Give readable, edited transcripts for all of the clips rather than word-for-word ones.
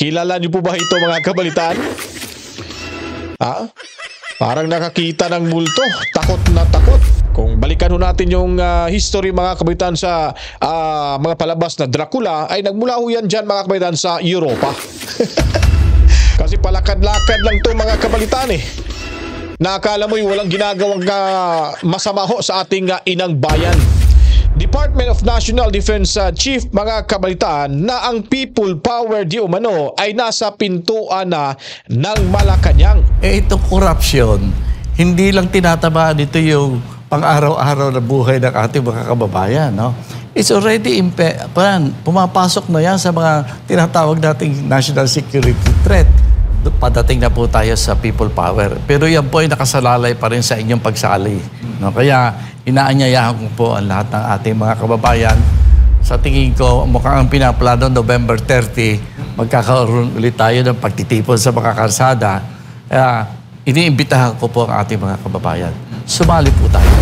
Kilala niyo po ba ito mga kabalitaan? Parang nakakita ng multo. Takot na takot. Kung balikan ho natin yung history mga kabalitaan sa mga palabas na Dracula, ay nagmula ho yan dyan mga kabalitaan sa Europa. Kasi palakad-lakad lang to mga kabalitaan eh. Nakakala mo'y walang ginagawang masama ho sa ating inang bayan. Department of National Defense Chief mga kabalitaan na ang people power di umano ay nasa pintuan na ng Malacanang. Itong corruption, hindi lang tinatamaan ito yung pang-araw-araw na buhay ng ating mga kababayan. No? It's already pumapasok na yan sa mga tinatawag nating national security threat. Padating na po tayo sa people power. Pero yan po ay nakasalalay pa rin sa inyong pagsali. No? Kaya inaanyayahan ko po ang lahat ng ating mga kababayan. Sa tingin ko, mukhang ang pinaplano November 30, magkakaroon ulit tayo ng pagtitipon sa mga kalsada. Kaya iniimbitahan ko po ang ating mga kababayan. Sumali po tayo.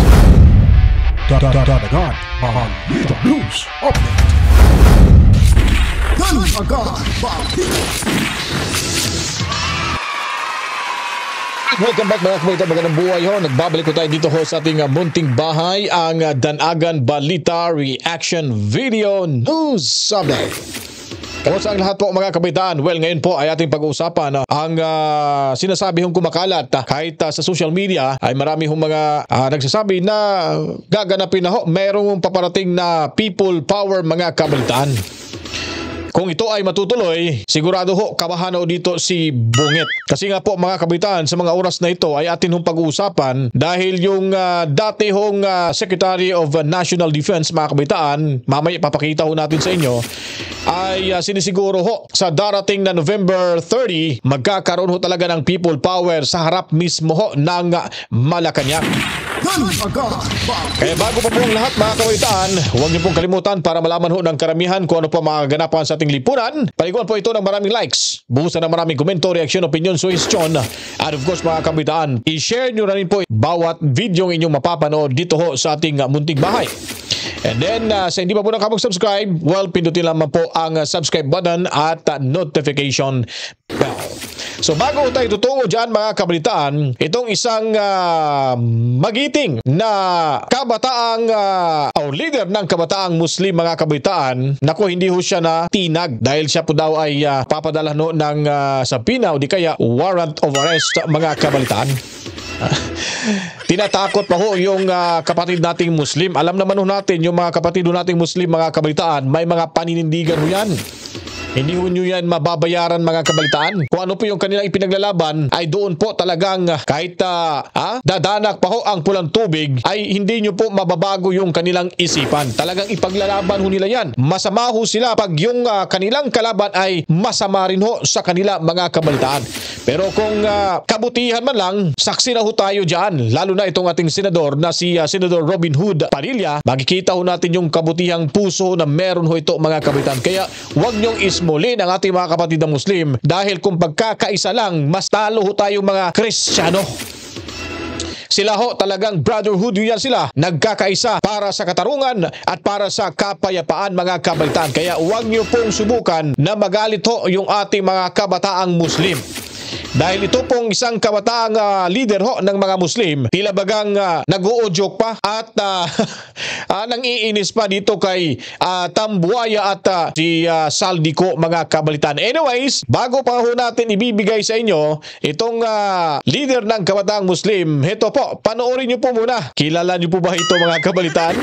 Dadagan ang Balita News Update. Dadagan Balita. Welcome back mga kabalitaan, magandang buhay ho. Nagbabalik ko tayo dito ho sa ating munting bahay, ang Danagan Balita Reaction Video News Update. Kamusta ang lahat po mga kabalitaan? Well, ngayon po ay ating pag-uusapan ang sinasabi hong kumakalat kahit sa social media ay marami hong mga nagsasabi na gaganapin na ho. Merong paparating na people power mga kabalitaan. Kung ito ay matutuloy, sigurado ho, kabahan ho dito si Bungit. Kasi nga po mga kabalitaan, sa mga oras na ito ay atin hong pag-uusapan dahil yung dati hong Secretary of National Defense mga kabalitaan, mamaya ipapakita ho natin sa inyo, ay sinisiguro ho sa darating na November 30, magkakaroon ho talaga ng people power sa harap mismo ho ng Malacanang. Kaya bago pa po ang lahat mga kabalitaan, huwag niyo pong kalimutan para malaman ho ng karamihan kung ano po mga ganapan sa ating lipunan. Paliguan po ito ng maraming likes, buhusan ng maraming komento, reaksyon, opinion, suggestion, at of course mga kabalitaan, i-share nyo na rin po bawat video inyong mapapanood dito ho sa ating munting bahay. And then, sa hindi pa po nakapag-subscribe, well, pindutin lamang po ang subscribe button at notification bell. So bago tayo tutungo dyan mga kabalitaan, itong isang magiting na kabataang o leader ng kabataang Muslim mga kabalitaan, naku, hindi ho siya na tinag dahil siya po daw ay papadala no ng subpoena o di kaya warrant of arrest mga kabalitaan. Tinatakot pa ho yung kapatid nating Muslim. Alam naman ho natin yung mga kapatid nating Muslim mga kabalitaan, may mga paninindigan ho yan. Hindi ho nyo yan mababayaran mga kabalitaan. Kung ano po yung kanilang ipinaglalaban ay doon po talagang kahit dadanak pa ho ang pulang tubig ay hindi nyo po mababago yung kanilang isipan. Talagang ipaglalaban ho nila yan. Masama ho sila pag yung kanilang kalaban ay masama rin ho sa kanila mga kabalitaan. Pero kung kabutihan man lang, saksi na ho tayo dyan. Lalo na itong ating senador na si Senador Robin Hood Padilla. Makikita ho natin yung kabutihang puso na meron ho ito mga kabalitaan. Kaya huwag nyong ismuli ng ating mga kapatid na Muslim dahil kung pagkakaisa lang, mas talo ho tayong mga Kristiyano. Sila ho talagang brotherhood yan sila. Nagkakaisa para sa katarungan at para sa kapayapaan mga kabalitaan. Kaya huwag nyo pong subukan na magalit ho yung ating mga kabataang Muslim. Dahil ito pong isang kabataang leader ho ng mga Muslim, tila bagang nag-o-joke pa at nang-iinis pa dito kay Tambuaya at si Saldico mga kabalitaan. Anyways, bago pa ho natin ibibigay sa inyo itong leader ng kabataang Muslim, ito po, panoorin nyo po muna. Kilala nyo po ba ito mga kabalitaan?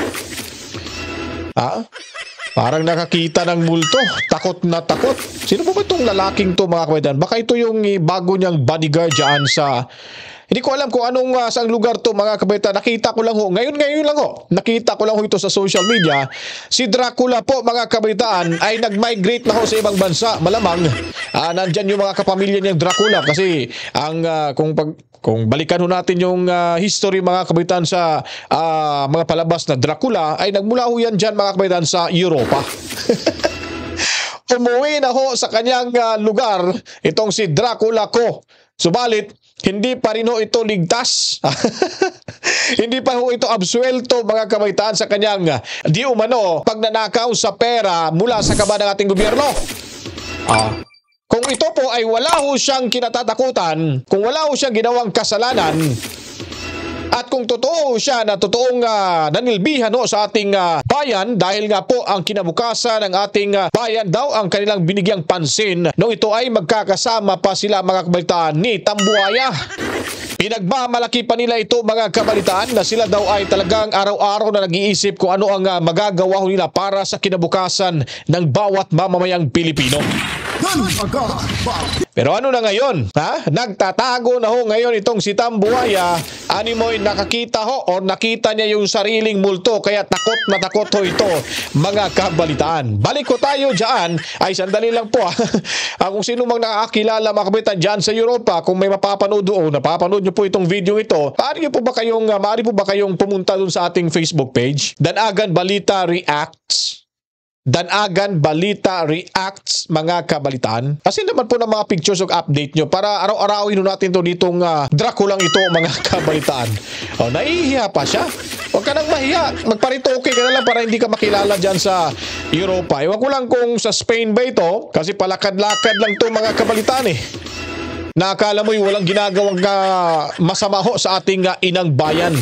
Parang nakakita ng multo. Takot na takot. Sino po ba itong lalaking to mga kabalitaan? Baka ito yung bago niyang bodyguard dyan sa... Hindi ko alam kung anong saang lugar to mga kabalitaan. Nakita ko lang ho. Ngayon lang ho. Nakita ko lang ho ito sa social media. Si Dracula po mga kabalitaan ay nag-migrate na ho sa ibang bansa. Malamang nandyan yung mga kapamilya niyang Dracula. Kasi ang kung balikan ho natin yung history mga kabalitaan sa mga palabas na Dracula ay nagmula ho yan dyan mga kabalitaan sa Europa. Umuwi na ho sa kanyang lugar itong si Dracula ko. Subalit, hindi pa rin ho ito ligtas. Hindi pa ho ito absuelto mga kabalitaan sa kanyang di umano pagnanakaw sa pera mula sa kaba ng ating gobyerno. Kung ito po ay wala ho siyang kinatatakutan, kung wala ho siyang ginawang kasalanan, at kung totoo siya na totoong nanilbihan ho sa ating bayan dahil nga po ang kinabukasan ng ating bayan daw ang kanilang binigyang pansin nung ito ay magkakasama pa sila mga kabalitaan ni Tambuaya. Pinagmamalaki pa nila ito mga kabalitaan na sila daw ay talagang araw-araw na nag-iisip kung ano ang magagawa nila para sa kinabukasan ng bawat mamamayang Pilipino. Pero ano na ngayon? Nagtatago na ho ngayon itong si Tambuaya. Animoy nakakita ho o nakita niya yung sariling multo kaya takot na takot ho ito mga kabalitaan. Balik ko tayo dyan. Ay sandali lang po kung sino mang nakakilala mga kabalitaan dyan sa Europa, kung may mapapanood o napapanood nyo po itong video ito, maaari po ba kayong pumunta dun sa ating Facebook page? Danagan Balita Reacts. Danagan Balita Reacts mga kabalitaan. Kasi naman po ng mga pictures of update nyo para araw-arawin natin to ditong Draculang ito mga kabalitaan. Nahihiya pa siya. Huwag ka nang mahiya. Magparitoke ka na lang para hindi ka makilala dyan sa Europa. Ewan ko lang kung sa Spain ba ito kasi palakad-lakad lang to mga kabalitaan Nakakala mo yung walang ginagawang masama ho sa ating inang bayan.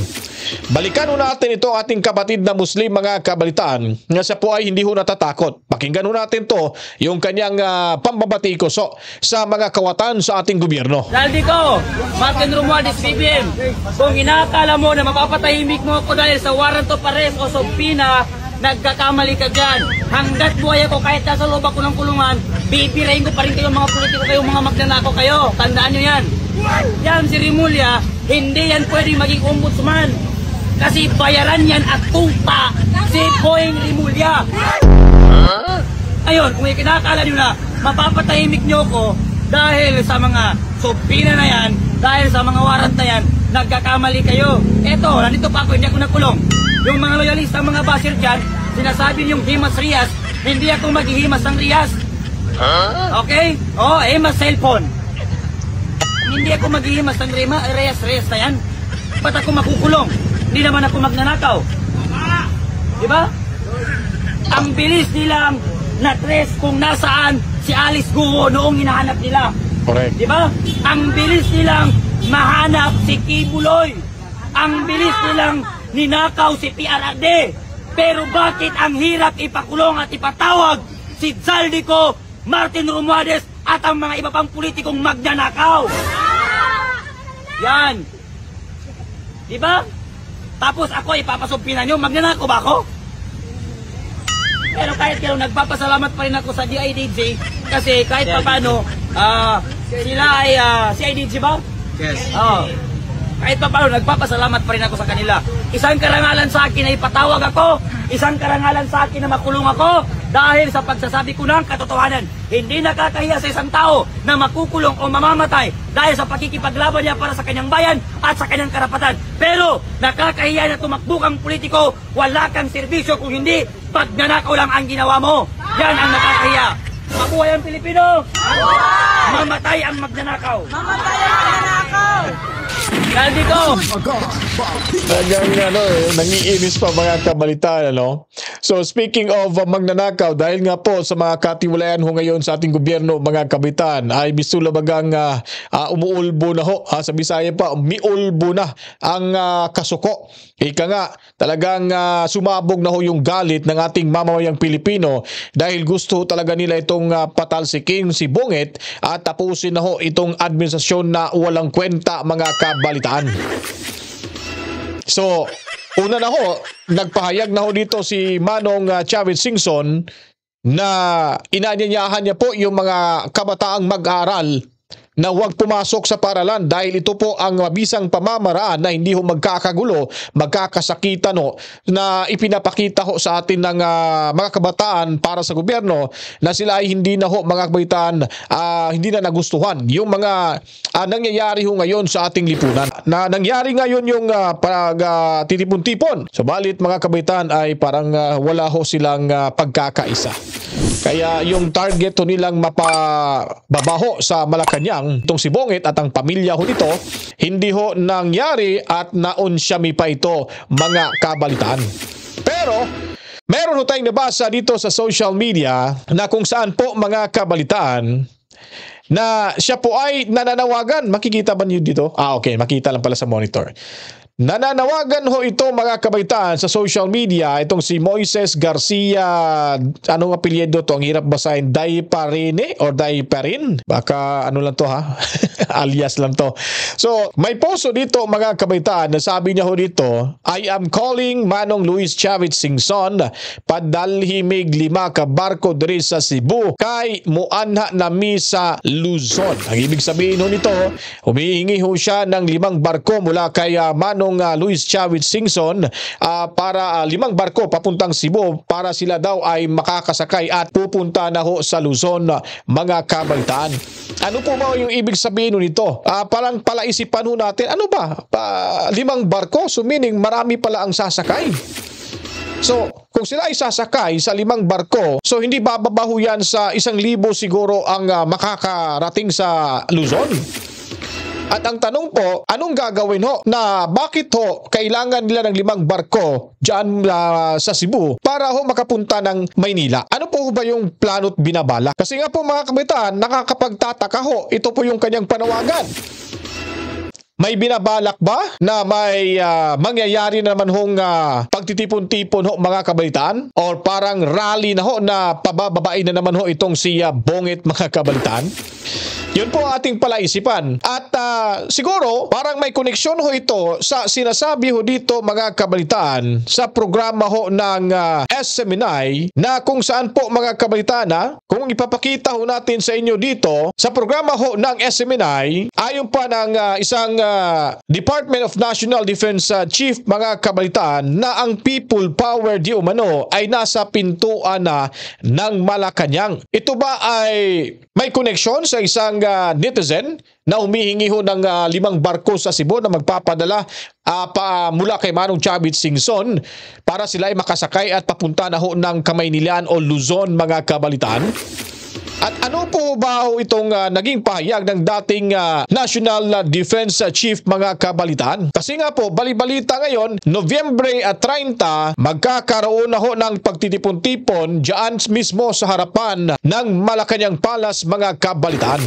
Balikan ho natin ito ating kapatid na Muslim mga kabalitaan nga siya po ay hindi ho natatakot. Pakinggan ho natin to yung kanyang pambabatikos sa mga kawatan sa ating gobyerno. Daldiko, Martin Romualdez, BBM, kung inakala mo na mapapatahimik mo ako dahil sa warrant of arrest o subpoena, nagkakamali ka dyan. Hanggat buhay ako kahit nasa loob ako ng kulungan, bibirahin ko pa rin kayo mga politiko kayo, mga magnanakaw kayo. Tandaan nyo yan. Yan si Rimulya, hindi yan pwedeng maging ombudsman. Kasi bayaran yan at tupa si Boying Rimulya. Ayun, kung ikinakala nyo na mapapatahimik nyo ko dahil sa mga subpoena na yan, dahil sa mga warrant na yan, nagkakamali kayo. Eto, nandito pa ako, hindi ako nagkulong. Yung mga loyalista, mga basher dyan, sinasabi niyong himas Rias, hindi ako maghihimas ng Rias. Okay? Himas cellphone. Hindi ako maghihimas ng Rias na yan. Ba't ako makukulong? Hindi naman ako magnanakaw. Diba? Ang bilis nilang na-trace kung nasaan si Alice Guo noong hinahanap nila. Correct. Diba? Ang bilis nilang mahanap si Kibuloy. Ang bilis nilang ninakaw si PRD. Pero bakit ang hirap ipakulong at ipatawag si Zaldico, Martin Romualdez at ang mga iba pang politikong magnanakaw? Yan. Diba? Tapos ako ipapasumpinan nyo, magnanakaw ba ako? Pero kahit kaya nagpapasalamat pa rin ako sa DIDG kasi kahit pa paano, sila ay CIDG ba? Yes. Kahit pa paano, nagpapasalamat pa rin ako sa kanila. Isang karangalan sa akin na ipatawag ako, isang karangalan sa akin na makulong ako dahil sa pagsasabi ko ng katotohanan. Hindi nakakahiya sa isang tao na makukulong o mamamatay dahil sa pakikipaglaban niya para sa kanyang bayan at sa kanyang karapatan. Pero nakakahiya na tumakbo kang politiko, wala kang serbisyo kung hindi pagnanakaw lang ang ginawa mo. Yan ang nakakahiya. Mabuhay ang Pilipino! Mamatay ang magnanakaw! Mamatay ang magnanakaw! Dito. Nangiinis pa mga kabalitaan, So speaking of magnanakaw, dahil nga po sa mga katiwalayan ho ngayon sa ating gobyerno mga kabalitaan, ay bisula bagang umuulbo na ho, sa Bisaya pa, miulbo na ang kasuko. Ika nga, talagang sumabog na ho yung galit ng ating mamamayang Pilipino dahil gusto talaga nila itong patalsikin si Bungit at tapusin na ho itong administrasyon na walang kwenta mga kabalitaan. So, una na ho, nagpahayag na ho dito si Manong Chavez Singson na inanyayahan niya po yung mga kabataang mag-aaral na huwag pumasok sa paaralan dahil ito po ang mabisang pamamaraan na hindi ho magkakagulo, magkakasakitan ho, na ipinapakita ho sa atin ng mga kabataan para sa gobyerno na sila ay hindi na ho mga kabataan hindi na nagustuhan yung mga nangyayari ho ngayon sa ating lipunan. Na nangyari ngayon yung titipon-tipon. Subalit mga kabataan ay parang wala ho silang pagkakaisa. Kaya yung target ho nilang mapababaho sa Malacanang, itong si Bungit at ang pamilya ho nito, hindi ho nangyari at naunsyami pa ito mga kabalitaan. Pero meron ho tayong nabasa dito sa social media na kung saan po mga kabalitaan na siya po ay nananawagan. Makikita ba niyo dito? Okay, makita lang pala sa monitor. Nananawagan ho ito mga kabaitaan sa social media, itong si Moises Garcia, anong apelyido to? Ang hirap basahin, Daiparine or Daiparin? Baka ano lang to ha? Alias lang to. So, may posto dito mga kabaitaan na sabi niya ho dito, I am calling Manong Luis Chavez Singson, padalhimig 5 ka barko diri sa Cebu, kay muanha nami sa Luzon. Ang ibig sabihin ho nito, humihingi ho siya ng 5 barko mula kay Manong Luis Chavez Singson para 5 barko papuntang Cebu para sila daw ay makakasakay at pupunta na ho sa Luzon mga kabaitaan. Ano po ba yung ibig sabihin nito? Parang palaisipan ho natin, ano ba? 5 barko? So meaning marami pala ang sasakay. So, kung sila ay sasakay sa 5 barko, so hindi bababa ho yan sa 1,000 siguro ang makakarating sa Luzon. At ang tanong po, anong gagawin ho na bakit ho kailangan nila ng 5 barko dyan sa Cebu para ho makapunta ng Maynila? Ano po ba yung plano't binabala? Kasi nga po mga kabaitaan, nakakapagtataka ho, ito po yung kanyang panawagan. May binabalak ba na may mangyayari naman hong pagtitipon-tipon ho mga kabalitaan? Or parang rally na ho na pabababain na naman ho itong si Bongit mga kabalitaan? Yun po ang ating palaisipan. At siguro parang may koneksyon ho ito sa sinasabi ho dito mga kabalitaan sa programa ho ng SMNI na kung saan po mga kabalitaan kung ipapakita ho natin sa inyo dito sa programa ho ng SMNI ayon pa ng isang Department of National Defense Chief mga kabalitaan na ang people power di umano ay nasa pintuan na ng Malacanang. Ito ba ay may koneksyon sa isang netizen na humihingi ho ng 5 barko sa Cebu na magpapadala mula kay Manong Chavez Singson para sila ay makasakay at papunta na ho ng Kamaynilan o Luzon mga kabalitaan? At ano po ba itong naging pahayag ng dating National Defense Chief mga kabalitaan? Kasi nga po, balibalita ngayon, Nobyembre 30, magkakaroon na ho ng pagtitipon-tipon dyan mismo sa harapan ng Malacanang Palace mga kabalitaan.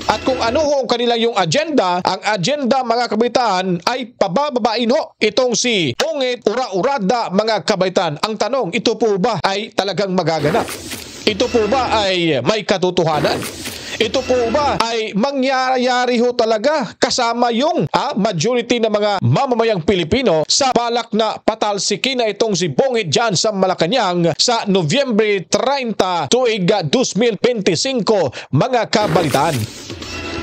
At kung ano ho ang kanilang yung agenda, ang agenda mga kabaitaan ay pabababain ho itong si Bongit Ura-Urada mga kabaitaan. Ang tanong, ito po ba ay talagang magaganap? Ito po ba ay may katotohanan? Ito po ba ay mangyayari ho talaga kasama yung majority ng mga mamamayang Pilipino sa balak na patalsikin na itong si Bongit dyan sa Malacanang sa Nobyembre 30 tuig 2025 mga kabalitaan?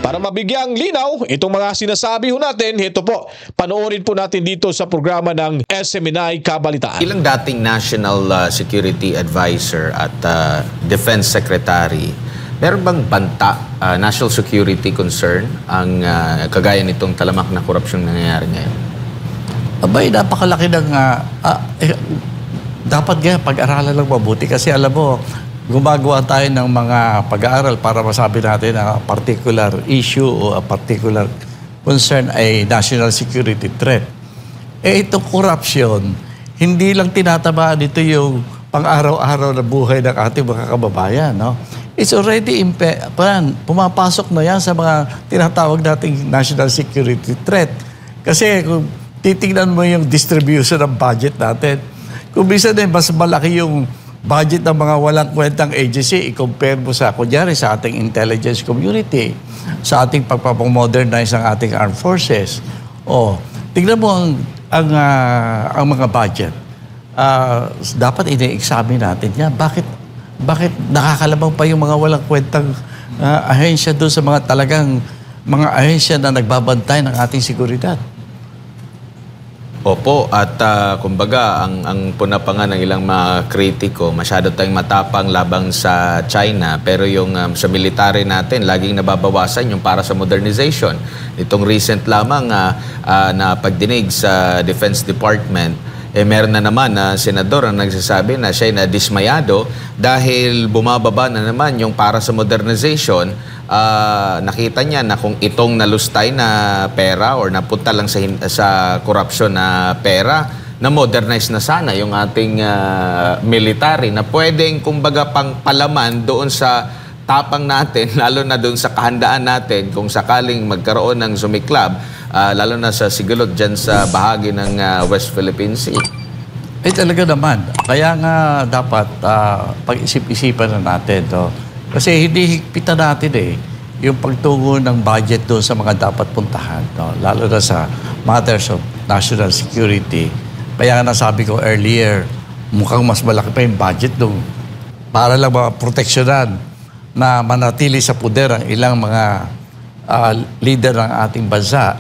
Para mabigyang linaw, itong mga sinasabi ho natin, ito po, panoorin po natin dito sa programa ng SMNI Kabalitaan. Ilang dating National Security Advisor at Defense Secretary, meron bang banta, national security concern, ang kagaya nitong talamak na korupsyon na nangyayari ngayon? Abay, napakalaki ng... dapat nga pag-aralan lang mabuti kasi alam mo, gumagawa tayo ng mga pag-aaral para masabi natin na particular issue o a particular concern ay national security threat. Itong corruption, hindi lang tinatamaan ito yung pang-araw-araw na buhay ng ating mga kababayan. No? It's already pumapasok na yan sa mga tinatawag nating national security threat. Kasi kung titignan mo yung distribution ng budget natin, kung bisa din mas malaki yung budget ng mga walang kwentang agency, i-compare mo sa, kunyari, sa ating intelligence community, sa ating pagpapamodernize ng ating armed forces. Tingnan mo ang mga budget. Dapat ine-examine natin yan. Bakit nakakalabang pa yung mga walang kwentang ahensya doon sa mga talagang mga ahensya na nagbabantay ng ating seguridad? Opo, at kumbaga, ang puna pa nga ng ilang mga kritiko, masyado tayong matapang labang sa China, pero yung sa military natin, laging nababawasan yung para sa modernization. Itong recent lamang na pagdinig sa Defense Department, meron na naman na senador ang nagsasabi na siya na dismayado dahil bumababa na naman yung para sa modernization. Nakita niya na kung itong nalustay na pera or napunta lang sa korupsyon na pera, na modernize na sana yung ating military na pwedeng kumbaga pang palaman doon sa tapang natin, lalo na doon sa kahandaan natin, kung sakaling magkaroon ng sumiklab, lalo na sa sigulot dyan sa bahagi ng West Philippine Sea. Talaga naman. Kaya nga dapat pag-isip-isipan na natin. No? Kasi hindi higpitan natin yung pagtungo ng budget doon sa mga dapat puntahan. No? Lalo na sa matters of national security. Kaya nga nasabi ko earlier, mukhang mas malaki pa yung budget doon para lang maproteksyonan na manatili sa puder ang ilang mga leader ng ating bansa.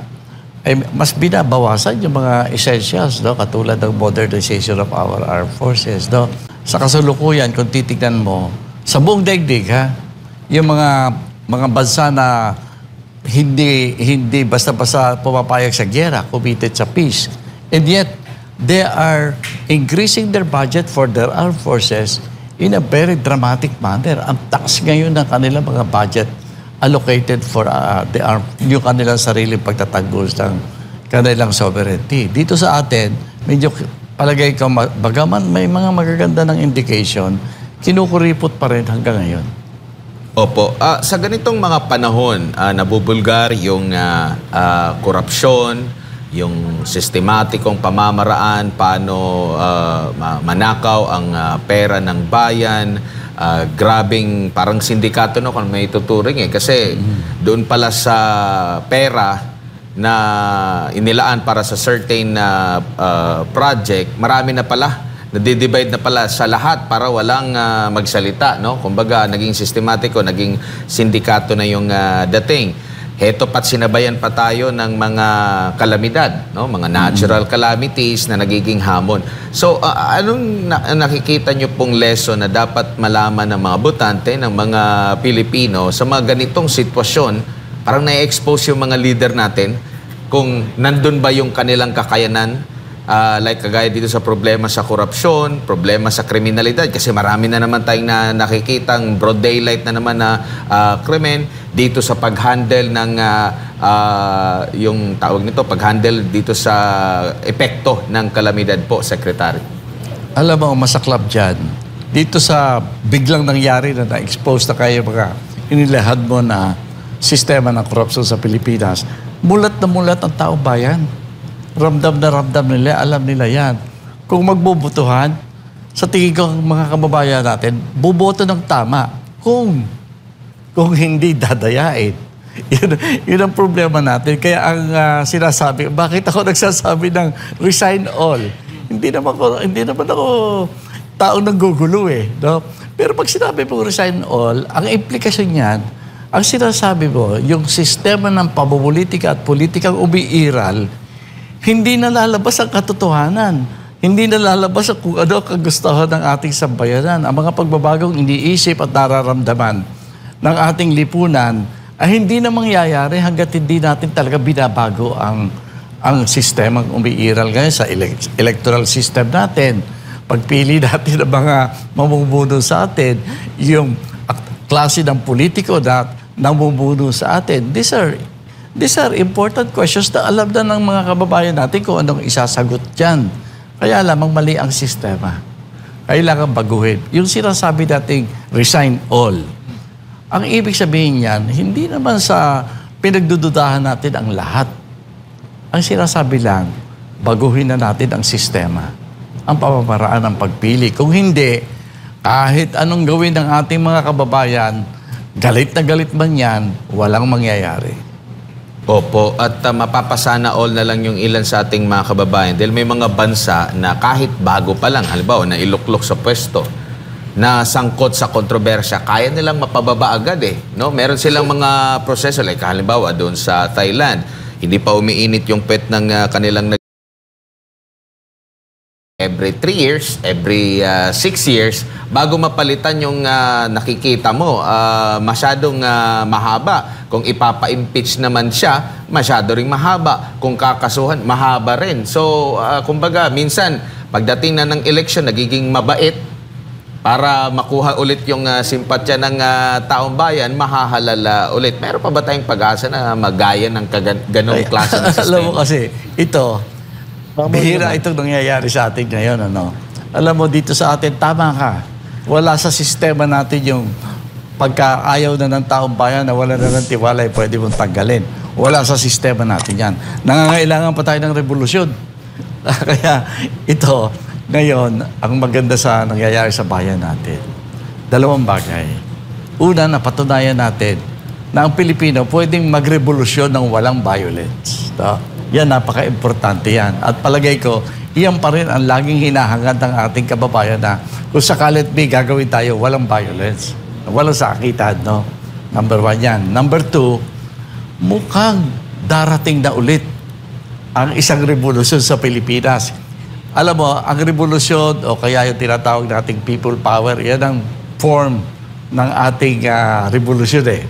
Mas binabawasan yung mga essentials, no? Katulad ng modernization of our armed forces. No? Sa kasalukuyan, kung titignan mo, sa buong daigdig, yung mga bansa na hindi basta-basta pumapayag sa giyera, committed sa peace. And yet, they are increasing their budget for their armed forces in a very dramatic manner. Ang taas ngayon ng kanilang mga budget allocated for yung kanilang sariling pagtatanggol ng kanilang sovereignty. Dito sa atin, medyo palagay ko, bagaman may mga magaganda ng indication, kinukuripot pa rin hanggang ngayon. Opo. Sa ganitong mga panahon, nabubulgar yung korupsyon, yung sistematikong pamamaraan, paano manakaw ang pera ng bayan, grabing parang sindikato kung may tuturing kasi doon pala sa pera na inilaan para sa certain project, marami na pala, nadidivide na pala sa lahat para walang magsalita, no? Kumbaga, naging sistematiko, naging sindikato na yung dating. Heto pat sinabayan pa tayo ng mga kalamidad, no? Mga natural calamities na nagiging hamon. So, anong nakikita nyo pong lesson na dapat malaman ng mga botante, ng mga Pilipino sa mga ganitong sitwasyon? Parang na-expose yung mga leader natin kung nandun ba yung kanilang kakayanan, like kagaya dito sa problema sa korupsyon, problema sa kriminalidad, kasi marami na naman tayong nakikitang broad daylight na naman na krimen dito sa pag-handle ng yung tawag nito, pag-handle dito sa epekto ng kalamidad po, Secretary. Alam mo, masaklap dyan, dito sa biglang nangyari na na-expose na kayo mga inilahad mo na sistema ng korupsyon sa Pilipinas, mulat na mulat ang taong bayan. Ramdam na ramdam nila, alam nila yan. Kung magbubutuhan, sa tingin ko mga kababayan natin, buboto ng tama. Kung hindi dadayain. Yun ang problema natin. Kaya ang sinasabi, bakit ako nagsasabi ng resign all? Hindi naman ako taong nanggugulo no? Pero pag sinabi mo resign all, ang implikasyon niyan, ang sinasabi mo, yung sistema ng pamumulitika at politikang umiiral, hindi na lalabas ang katotohanan. Hindi na lalabas ang kung ano kagustuhan ng ating sambayanan. Ang mga pagbabagong iniisip at nararamdaman ng ating lipunan ay hindi na mangyayari hanggat hindi natin talaga binabago ang sistemang umiiral ngayon sa electoral system natin. Pagpili natin ng mga mamumuno sa atin, yung klase ng politiko na namumuno sa atin. These are important questions na alam na ng mga kababayan natin kung anong isasagot dyan. Kaya lamang mali ang sistema. Kailangan baguhin. Yung sinasabi nating resign all. Ang ibig sabihin yan, hindi naman sa pinagdududahan natin ang lahat. Ang sinasabi lang, baguhin na natin ang sistema. Ang pamamaraan ng pagpili. Kung hindi, kahit anong gawin ng ating mga kababayan, galit na galit man yan, walang mangyayari. Opo, at mapapasana all na lang yung ilan sa ating mga kababayan dahil may mga bansa na kahit bago pa lang, halimbawa na iluklok sa pwesto, na sangkot sa kontrobersya, kaya nilang mapababa agad no? Meron silang mga proseso, like halimbawa doon sa Thailand, hindi pa umiinit yung pet ng kanilang every 3 years, every 6 years, bago mapalitan yung nakikita mo, masyadong mahaba. Kung ipapa-impeach naman siya, masyado ring mahaba. Kung kakasuhan, mahaba rin. So, kumbaga, minsan, pagdating na ng eleksyon, nagiging mabait para makuha ulit yung simpatya ng taong bayan, mahahalala ulit. Meron pa ba tayong pag-asa na magaya ng ganong klase ng sistema? Alam mo kasi, ito, bihira itong nangyayari sa atin ngayon, Alam mo, dito sa atin, tama ka. Wala sa sistema natin yung Pagka ayaw na ng taong bayan na wala na ng tiwala, pwede mong tanggalin. Wala sa sistema natin yan. Nangangailangan pa tayo ng revolusyon. Kaya ito, ngayon, ang maganda sa nangyayari sa bayan natin, dalawang bagay. Una, napatunayan natin na ang Pilipino pwedeng magrevolusyon ng walang violence. No? Yan, napaka-importante yan. At palagay ko, iyan pa rin ang laging hinahangad ng ating kababayan na kung sakalit may gagawin tayo, walang violence. Walang sakitan, no? Number 1 yan. Number 2, mukhang darating na ulit ang isang revolusyon sa Pilipinas. Alam mo, ang revolusyon o kaya yung tinatawag nating people power, yan ang form ng ating revolusyon eh.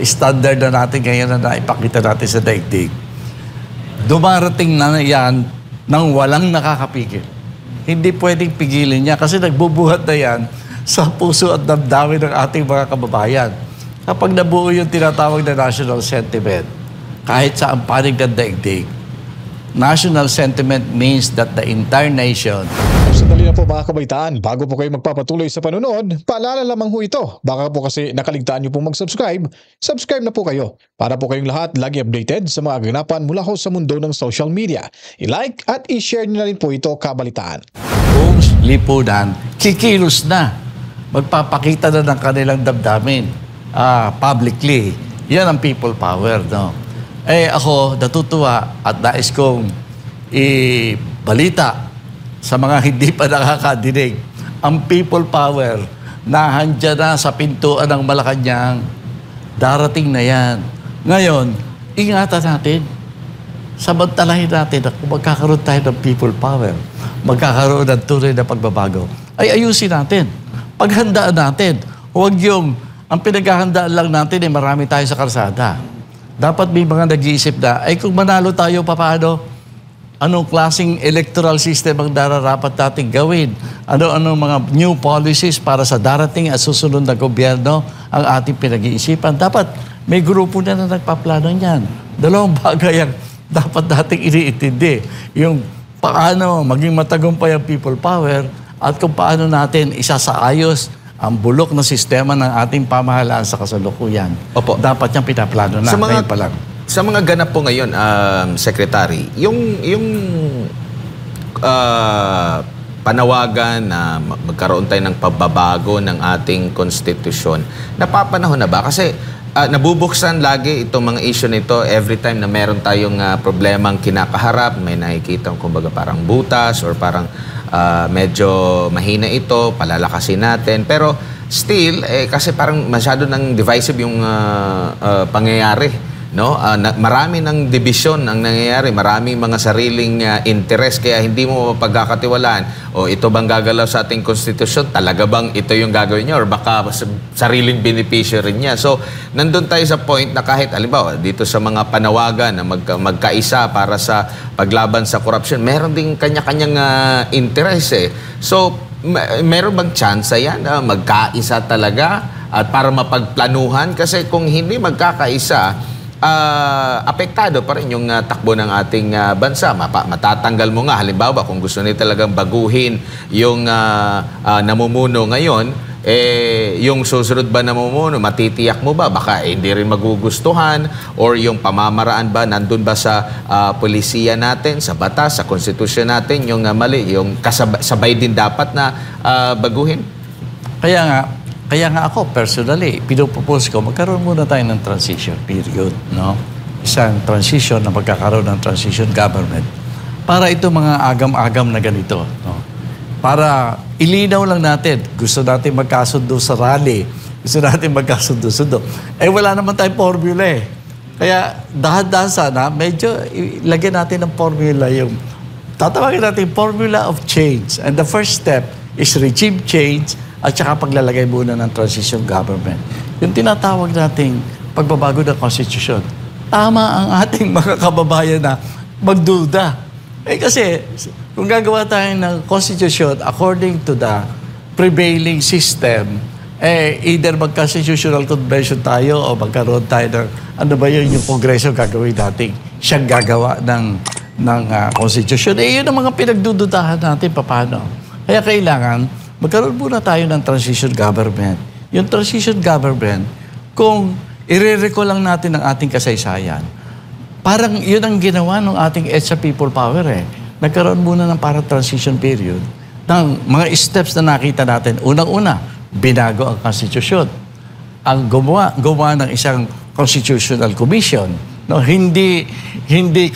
Standard na natin ngayon na naipakita natin sa daigdig. Dumarating na yan nang walang nakakapigil. Hindi pwedeng pigilin niya kasi nagbubuhat na yan sa puso at damdamin ng ating mga kababayan. Kapag nabuo yung tinatawag na national sentiment, kahit sa panig ng daigdig, national sentiment means that the entire nation. Sandali na po mga kabaitaan, bago po kayo magpapatuloy sa panonood, paalala lamang ho ito. Baka po kasi nakaligtaan nyo pong mag-subscribe, subscribe na po kayo para po kayong lahat lagi updated sa mga ganapan mula ho sa mundo ng social media. I-like at i-share nyo na rin po ito kabalitaan. Kung lipunan, kikilos na. Magpapakita na ng kanilang damdamin publicly. Yan ang people power, no? Eh ako, natutuwa at nais kong ibalita sa mga hindi pa nakakadinig. Ang people power na handyan na sa pintuan ng Malacanang, darating na yan. Ngayon, ingatan natin. Samantalahin natin na kung magkakaroon tayo ng people power, magkakaroon ng tunay na pagbabago, ay ayusin natin. Paghandaan natin. Huwag yung, ang pinaghahandaan lang natin marami tayo sa karsada. Dapat may mga nag-iisip na, ay kung manalo tayo, paano? Anong klaseng electoral system ang dararapat natin gawin? Ano mga new policies para sa darating at susunod na gobyerno ang ating pinag-iisipan? Dapat may grupo na nagpaplano niyan. Dalawang bagay ang dapat nating iniintindi. Yung paano maging matagumpay ang people power at kung paano natin isasaayos ang bulok na sistema ng ating pamahalaan sa kasalukuyan. Opo. Dapat niyang pinaplano na. Ngayon pa lang. Sa mga ganap po ngayon, Secretary, yung panawagan na magkaroon tayo ng pagbabago ng ating konstitusyon, napapanahon na ba? Kasi nabubuksan lagi itong mga issue nito every time na meron tayong problemang kinakaharap, may nakikita kumbaga parang butas or parang medyo mahina ito, palalakasin natin. Pero still, kasi parang masyado ng divisive yung pangyayari. No? Marami ng division ang nangyayari, maraming mga sariling interest, kaya hindi mo mapagkakatiwalaan. O ito bang gagalaw sa ating konstitusyon? Talaga bang ito yung gagawin niya? Or baka sariling benepisyo rin niya? So, nandun tayo sa point na kahit, halimbawa, dito sa mga panawagan na magkaisa para sa paglaban sa korupsyon, meron ding kanya-kanyang interest eh. So, meron bang chance yan na magkaisa talaga at para mapagplanuhan? Kasi kung hindi magkakaisa, apektado pa rin yung takbo ng ating bansa. Matatanggal mo nga, halimbawa, kung gusto nila talagang baguhin yung namumuno ngayon, yung susunod ba namumuno, matitiyak mo ba? Baka hindi rin magugustuhan, or yung pamamaraan ba, nandun ba sa polisiya natin, sa batas, sa konstitusyon natin, yung mali, yung kasabay din dapat na baguhin? Kaya nga ako, personally, pinupropose ko, magkaroon muna tayo ng transition period, no? Isang transition na magkakaroon ng transition government para ito mga agam-agam na ganito, no? Para ilinaw lang natin, gusto natin magkasundo sa rally, gusto natin magkasundo-sundo. Wala naman tayong formula eh. Kaya dahan-dahan sana, medyo ilagyan natin ng formula yung, tatawagin natin formula of change. And the first step is regime change, at saka paglalagay muna ng transition government. Yung tinatawag nating pagbabago ng konstitusyon, tama ang ating mga kababayan na magduda. Kasi kung gagawa tayo ng konstitusyon according to the prevailing system, either mag-constitutional convention tayo o magkaroon tayo ng, ano ba yun, yung kongreso gagawin natin, siyang gagawa ng konstitusyon. Yun ang mga pinagdududahan natin, paano. Kaya kailangan magkaroon muna tayo ng transition government Yung transition government, kung i-recall lang natin ang ating kasaysayan, parang yun ang ginawa ng ating EDSA People Power eh. Nagkaroon muna ng parang transition period ng mga steps na nakita natin. Unang-una, binago ang konstitusyon. Ang gumawa ng isang constitutional commission. No, hindi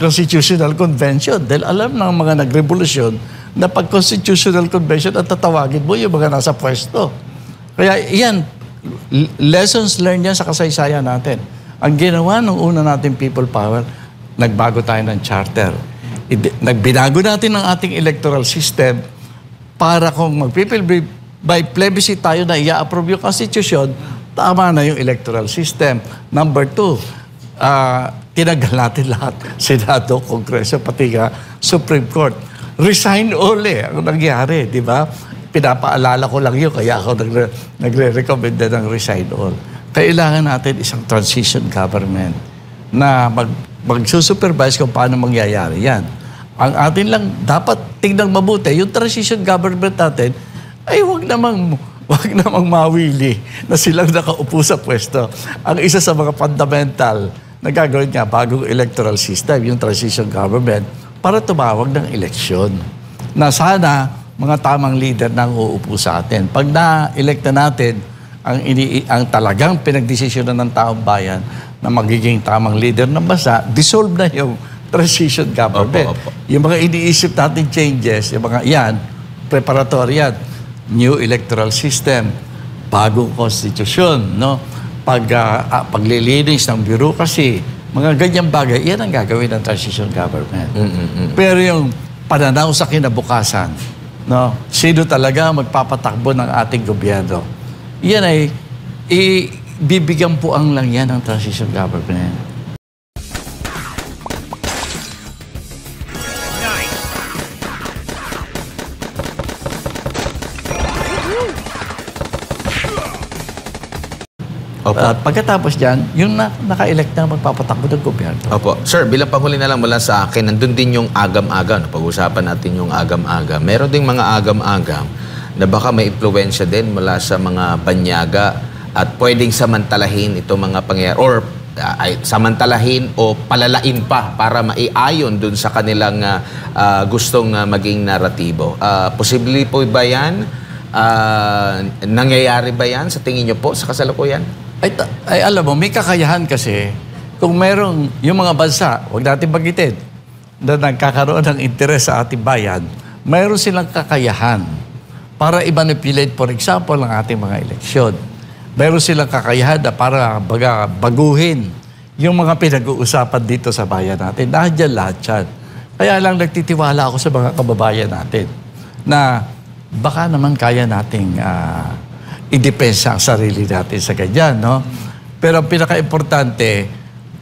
constitutional convention. Dahil alam ng mga nagrevolusyon na pag constitutional convention at tatawagin mo yung mga nasa pwesto. Kaya yan, lessons learned yan sa kasaysayan natin. Ang ginawa ng una natin people power, nagbago tayo ng charter. Nagbinago natin ang ating electoral system para kung mag-people by plebiscite tayo na i-approve yung constitution, tama na yung electoral system. Number 2, tinagal natin lahat. Senado, Kongreso, pati nga Supreme Court. Resign all ang nangyari, di ba? Pinapaalala ko lang yun, kaya ako nagre-recommend ng resign all. Kailangan natin isang transition government na mag-supervise kung paano mangyayari yan. Ang atin lang, dapat tingnan mabuti, yung transition government natin, ay wag namang mawili na silang nakaupo sa pwesto. Ang isa sa mga fundamental na gagawin nga bagong electoral system, yung transition government, para tumawag ng eleksyon. Na sana mga tamang leader nang uupo sa atin. Pag na-elect na natin ang talagang pinagdesisyonan ng taong bayan na magiging tamang leader ng bansa, dissolve na yung transition government. Opo. Yung mga iniisip natin changes, yung mga yan, preparatory yan, new electoral system, bagong konstitusyon, no? Paglilinis ng bureaucracy, mga ganyang bagay, yan ang gagawin ng transition government. Pero yung pananaw sa kinabukasan, no? Sino talaga magpapatakbo ng ating gobyerno? Yan ay bibigyan po ang lang yan ng transition government. Opo. At pagkatapos dyan, yung naka-elect na magpapatakbo ng gobyerno. Opo. Sir, bilang panghuli na lang mula sa akin, nandun din yung agam-agam. Pag-usapan natin yung agam-agam. Meron ding mga agam-agam na baka may impluwensya din mula sa mga banyaga at pwedeng samantalahin itong mga pangyayari or samantalahin o palalain pa para maiayon dun sa kanilang gustong maging naratibo. Posible po ba yan? Nangyayari ba yan sa tingin nyo po sa kasalukuyan? Ay alam mo, may kakayahan kasi kung merong yung mga bansa, huwag natin bagitin, na nagkakaroon ng interes sa ating bayan, mayroon silang kakayahan para i-manipulate, for example, ang ating mga eleksyon. Mayroon silang kakayahan na para baguhin yung mga pinag-uusapan dito sa bayan natin. Nandiyan lahat yan. Kaya lang nagtitiwala ako sa mga kababayan natin na baka naman kaya nating i-depensa ang sarili natin sa ganyan, no? Pero ang pinaka-importante,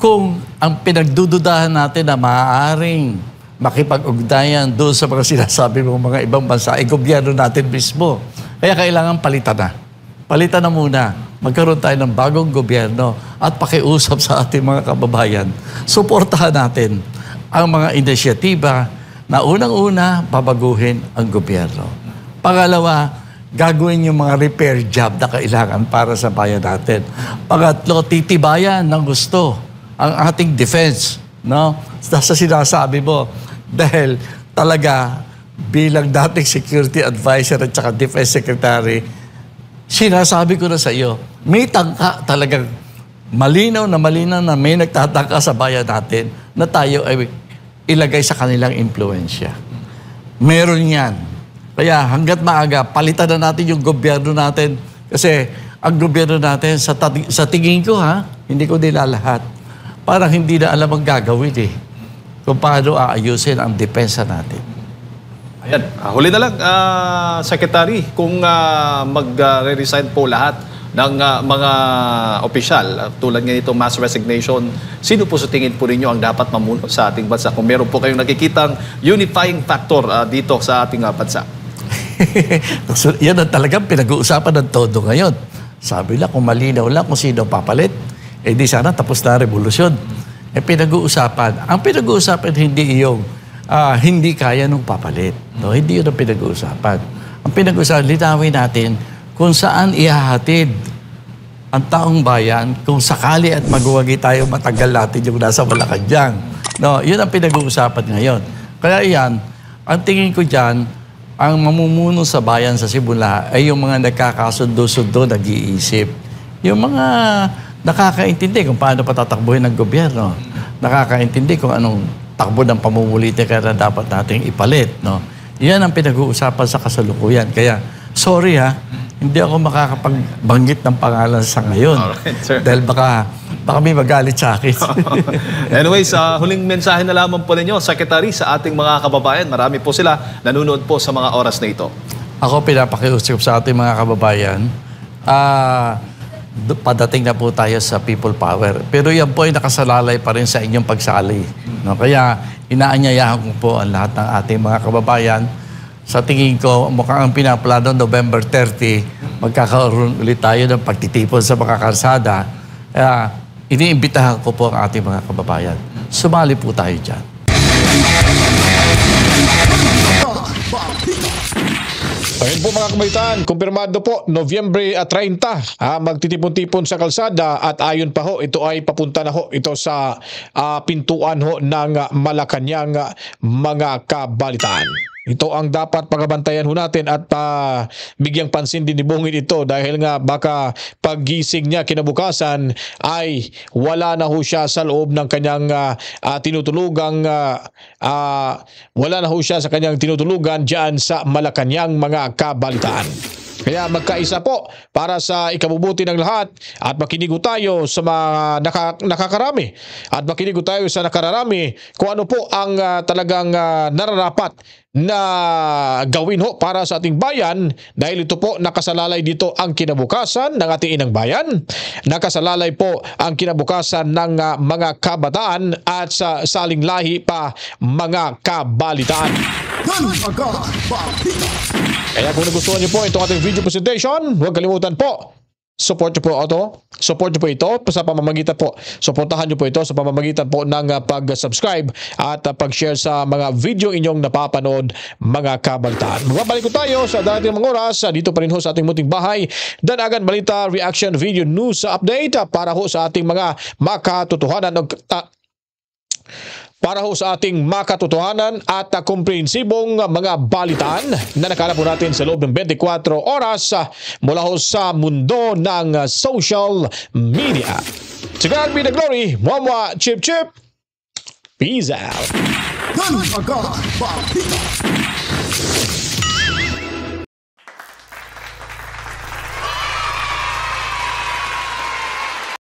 kung ang pinagdududahan natin na maaaring makipag-ugnayan doon sa mga sinasabi ng mga ibang bansa, ay gobyerno natin mismo. Kaya kailangan palitan na. Palitan na muna. Magkaroon tayo ng bagong gobyerno at pakiusap sa ating mga kababayan. Suportahan natin ang mga inisyatiba na unang-una babaguhin ang gobyerno. Pangalawa, gagawin yung mga repair job na kailangan para sa bayan natin. Pangatlo, titibayan ng gusto ang ating defense, no? Sa sinasabi mo, dahil talaga bilang dating security advisor at saka defense secretary, sinasabi ko na sa iyo, may tangka talagang malinaw na may nagtatangka sa bayan natin na tayo ay ilagay sa kanilang impluensya. Meron yan. Kaya hanggat maaga, palitan na natin yung gobyerno natin. Kasi ang gobyerno natin, sa tingin ko hindi ko nila lahat. Parang hindi na alam ang gagawin kung paano aayusin ang depensa natin. Ayan, huli na lang, Secretary, kung mag-resign po lahat ng mga opisyal, tulad nga itong mass resignation, sino po sa tingin po ninyo ang dapat mamuno sa ating bansa? Kung meron po kayong nakikitang unifying factor dito sa ating bansa. So, yan ang talagang pinag-uusapan ng todo ngayon. Sabi lang, kung malinaw lang kung sino papalit, di sana tapos na revolusyon. Pinag-uusapan. Ang pinag-uusapan hindi yung hindi kaya nung papalit. No? Hindi yun ang pinag-uusapan. Ang pinag-uusapan, linawin natin kung saan ihahatid ang taong bayan kung sakali at magwagi tayo matagal natin yung nasa Malacanang. No, yun ang pinag-uusapan ngayon. Kaya yan, ang tingin ko dyan, ang mamumuno sa bayan sa Simula ay yung mga nagkakasundo-sundo, nag-iisip. Yung mga nakakaintindi kung paano patatakbuhin ng gobyerno. Nakakaintindi kung anong takbo ng pamumulitika na dapat nating ipalit. No? Yan ang pinag-uusapan sa kasalukuyan. Kaya, sorry ha, hindi ako makakapagbanggit ng pangalan sa ngayon. Alright, sir. Dahil baka may magalit sa akin. Anyways, huling mensahe na lamang po ninyo, Secretary, sa ating mga kababayan. Marami po sila nanonood po sa mga oras na ito. Ako pinapakiusap sa ating mga kababayan, padating na po tayo sa people power. Pero yan po ay nakasalalay pa rin sa inyong pagsali. No? Kaya inaanyayahan ko po ang lahat ng ating mga kababayan. Sa tingin ko, mukhang ang pinaplano November 30, magkakaroon ulit tayo ng pagtitipon sa mga kalsada. Kaya iniimbitahan ko po ang ating mga kababayan. Sumali po tayo dyan. Ayun po mga kabaitan, kumpirmado po, Nobyembre 30, magtitipon-tipon sa kalsada at ayon pa ho, ito ay papunta na ho ito sa pintuan ho ng Malacanang mga kabalitaan. Ito ang dapat pagabantayan ho natin at bigyang pansin din ni Bungin ito dahil nga baka paggising niya kinabukasan ay wala na ho siya sa loob ng kanyang tinutulugang wala na ho siya sa kanyang tinutulugan diyan sa Malacanang mga kabalitaan. Kaya magkaisa po para sa ikabubuti ng lahat at makinig tayo sa mga nakakarami at makinig tayo sa nakararami kung ano po ang talagang nararapat na gawin ho para sa ating bayan dahil ito po nakasalalay dito ang kinabukasan ng ating inang bayan, nakasalalay po ang kinabukasan ng mga kabataan at sa saling lahi pa mga kabalitaan. Kaya kung nagustuhan niyo po itong ating video presentation, huwag kalimutan po, support niyo po ito sa pamamagitan po. Suportahan niyo po ito sa pamamagitan po ng pag-subscribe at pag-share sa mga video inyong napapanood mga kabalitaan. Magbabalik ko tayo sa darating mga oras dito pa rin ho sa ating munting bahay. Danagan balita, reaction, video, news update para ho sa ating mga makatotohanan para ho sa ating makatotohanan at komprehensibong mga balitaan na nakalap po natin sa loob ng 24 oras mula ho sa mundo ng social media. To God be the glory. Mwah, chip chip. Peace out.